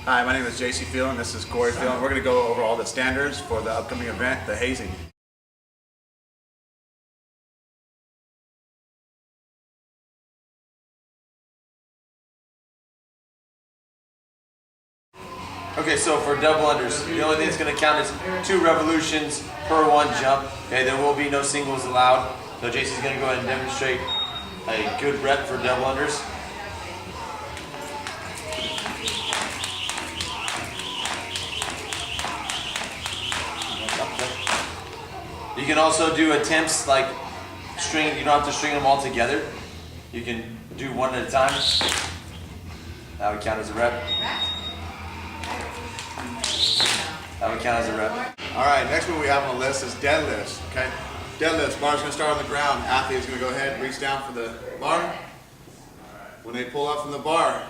Hi, my name is JC Field and this is Corey Field. We're going to go over all the standards for the upcoming event, the hazing. Okay, so for double unders, the only thing that's going to count is 2 revolutions per 1 jump. Okay, there will be no singles allowed. So JC's going to go ahead and demonstrate a good rep for double unders. You can also do attempts like string, you don't have to string them all together. You can do one at a time. That would count as a rep. That would count as a rep. All right, next one we have on the list is deadlifts. Okay, deadlifts. Bar's going to start on the ground. Athlete is going to go ahead and reach down for the bar. When they pull up from the bar,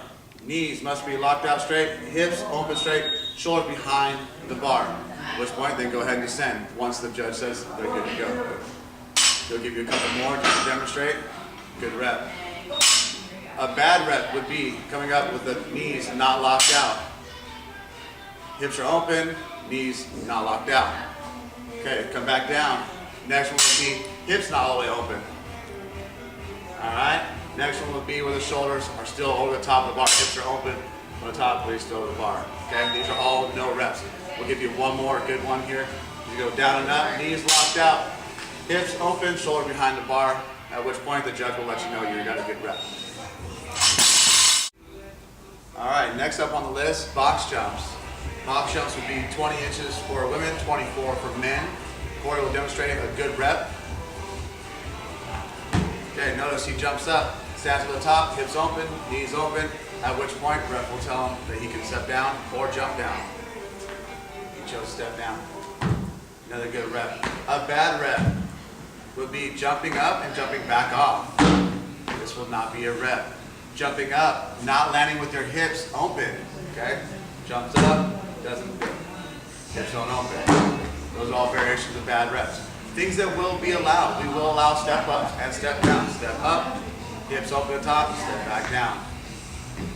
knees must be locked out straight, hips open straight, shoulders behind the bar. At which point they go ahead and descend once the judge says they're good to go. He'll give you a couple more just to demonstrate. Good rep. A bad rep would be coming up with the knees not locked out. Hips are open, knees not locked out. Okay, come back down. Next one would be hips not all the way open. All right. Next one would be where the shoulders are still over the top of the bar. Hips are open on the top, but he's still over the bar. Okay, these are all no reps. We'll give you one more good one here. You go down and up, knees locked out, hips open, shoulder behind the bar, at which point the judge will let you know you got a good rep. All right, next up on the list, box jumps. Box jumps would be 20 inches for women, 24 for men. Corey will demonstrate a good rep. Okay, notice he jumps up, stands at the top, hips open, knees open, at which point ref will tell him that he can step down or jump down. He chose step down. Another good rep. A bad rep would be jumping up and jumping back off. This will not be a rep. Jumping up, not landing with your hips open. Okay? Jumps up, doesn't fit. Hips don't open. Those are all variations of bad reps. Things that will be allowed. We will allow step ups and step downs. Step up, hips open the top, step back down.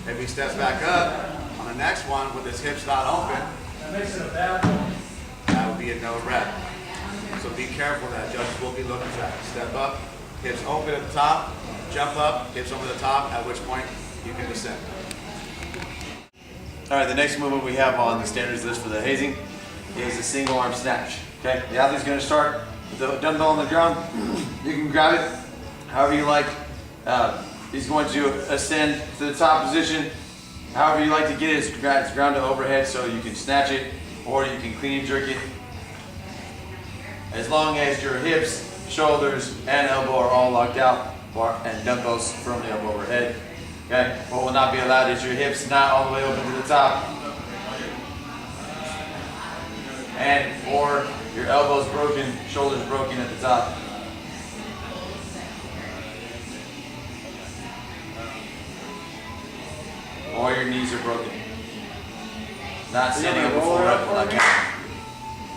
If he steps back up on the next one with his hips not open, that makes it a bad one. That would be a no rep. So be careful that judges will be looking for that. Step up, hips open at the top, jump up, hips over the top, at which point you can descend. All right, the next movement we have on the standards list for the hazing is a single arm snatch. Okay, the athlete's going to start with the dumbbell on the ground. You can grab it however you like. He's going to ascend to the top position. However you like to get it, it's ground to overhead, so you can snatch it or you can clean and jerk it. As long as your hips, shoulders, and elbow are all locked out, and dumbbells firmly up overhead. Okay, what will not be allowed is your hips not all the way open to the top, or your elbows broken, shoulders broken at the top. Or your knees are broken. Not standing up a full rep will not count.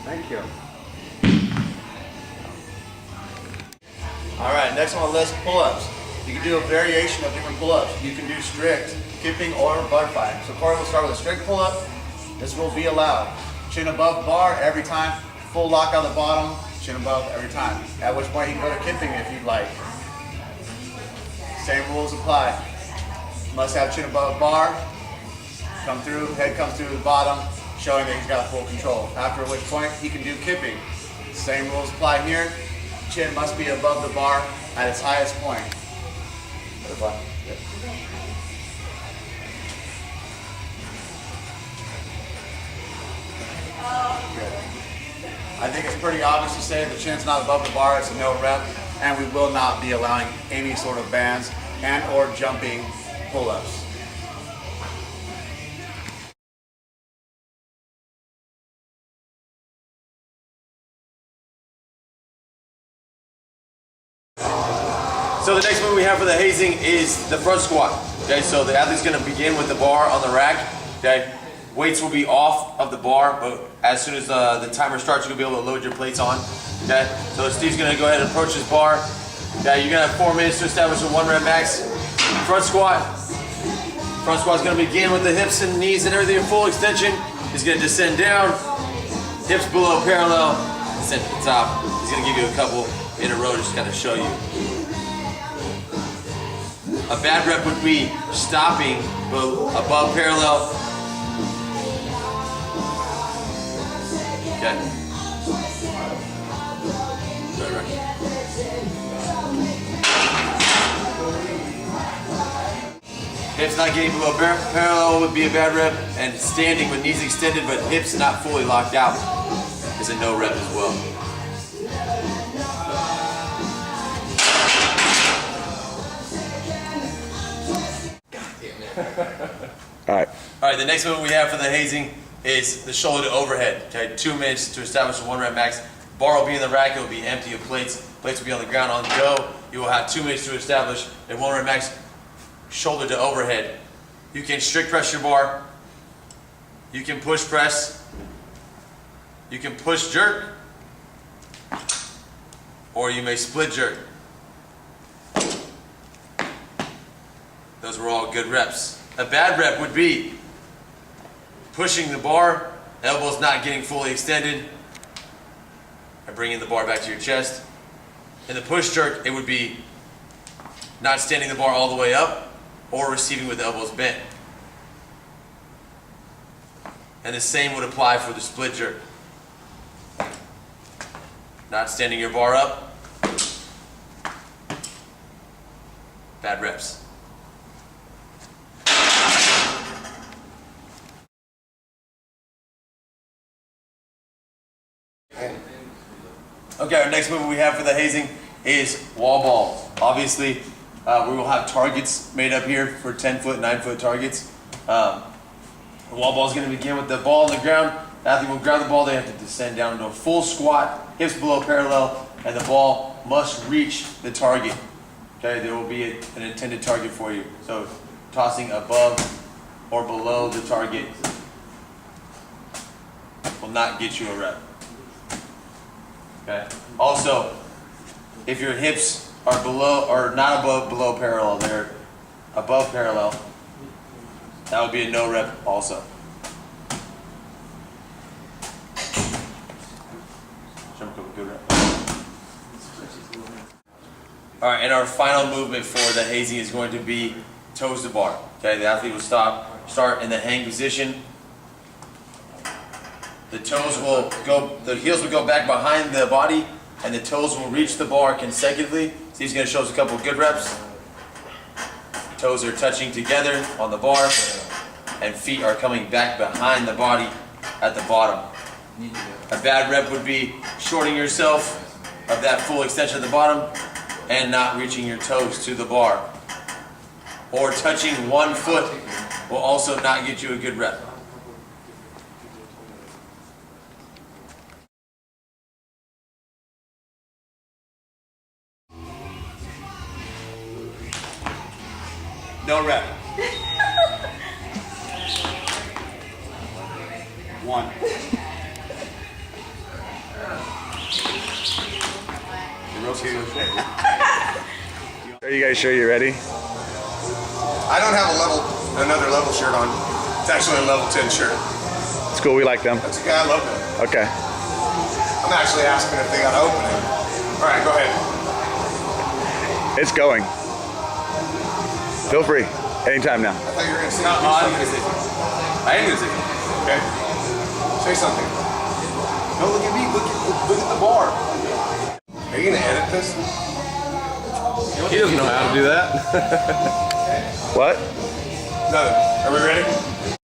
Thank you. All right, next on the list, pull-ups. You can do a variation of different pull-ups. You can do strict, kipping, or butterfly. So Corey will start with a strict pull-up. This will be allowed. Chin above bar every time, full lock on the bottom, chin above every time. At which point you can go to kipping if you'd like. Same rules apply. Must have chin above bar, come through, head comes through the bottom, showing that he's got full control. After which point he can do kipping. Same rules apply here. Chin must be above the bar at its highest point. Butterfly. Yep. Good. I think it's pretty obvious to say the chin's not above the bar, it's a no rep, and we will not be allowing any sort of bands and or jumping pull-ups. So the next move we have for the hazing is the front squat. Okay, so the athlete's going to begin with the bar on the rack. Okay, weights will be off of the bar, but as soon as the timer starts, you'll be able to load your plates on. Okay, so Steve's going to go ahead and approach his bar. Okay, you're going to have 4 minutes to establish a 1 rep max front squat. Front squat's gonna begin with the hips and knees and everything in full extension. He's gonna descend down, hips below parallel, descend to the top. He's gonna give you a couple in a row just to kind of show you. A bad rep would be stopping above parallel. Okay. Right. Hips not getting below parallel would be a bad rep, and standing with knees extended but hips not fully locked out is a no rep as well. All right, the next movement we have for the hazing is the shoulder to overhead. Okay, 2 minutes to establish a 1 rep max. Bar will be in the rack, it will be empty of plates. Plates will be on the ground on the go. You will have 2 minutes to establish a 1 rep max shoulder to overhead. You can strict press your bar. You can push press. You can push jerk. Or you may split jerk. Those were all good reps. A bad rep would be pushing the bar, elbows not getting fully extended, and bringing the bar back to your chest. In the push jerk, it would be not standing the bar all the way up or receiving with the elbows bent. And the same would apply for the split jerk. Not standing your bar up. Bad reps. Okay, our next movement we have for the hazing is wall balls. Obviously, we will have targets made up here for 10-foot, 9-foot targets. The wall ball is going to begin with the ball on the ground. The athlete will grab the ball, they have to descend down into a full squat, hips below parallel, and the ball must reach the target. Okay, there will be an intended target for you. So, tossing above or below the target will not get you a rep. Okay. Also, if your hips are below or not below parallel, they're above parallel, that would be a no rep also. Good rep. All right, and our final movement for the hazing is going to be toes to bar. Okay, the athlete will start in the hang position. The toes will go, the heels will go back behind the body, and the toes will reach the bar consecutively. So he's going to show us a couple of good reps. Toes are touching together on the bar, and feet are coming back behind the body at the bottom. A bad rep would be shorting yourself of that full extension at the bottom and not reaching your toes to the bar. Or touching 1 foot will also not get you a good rep. No rep. 1. Are you guys sure you're ready? I don't have another level shirt on. It's actually a level 10 shirt. It's cool, we like them. That's okay, I love them. Okay. I'm actually asking if they got an opening. All right, go ahead. It's going. Feel free. Anytime now. I thought you were going to say I'm going to say something. I am going to say something. Okay. Say something. No, look at me. Look at the bar. Are you going to edit this? He doesn't know how to do that. What? No. Are we ready?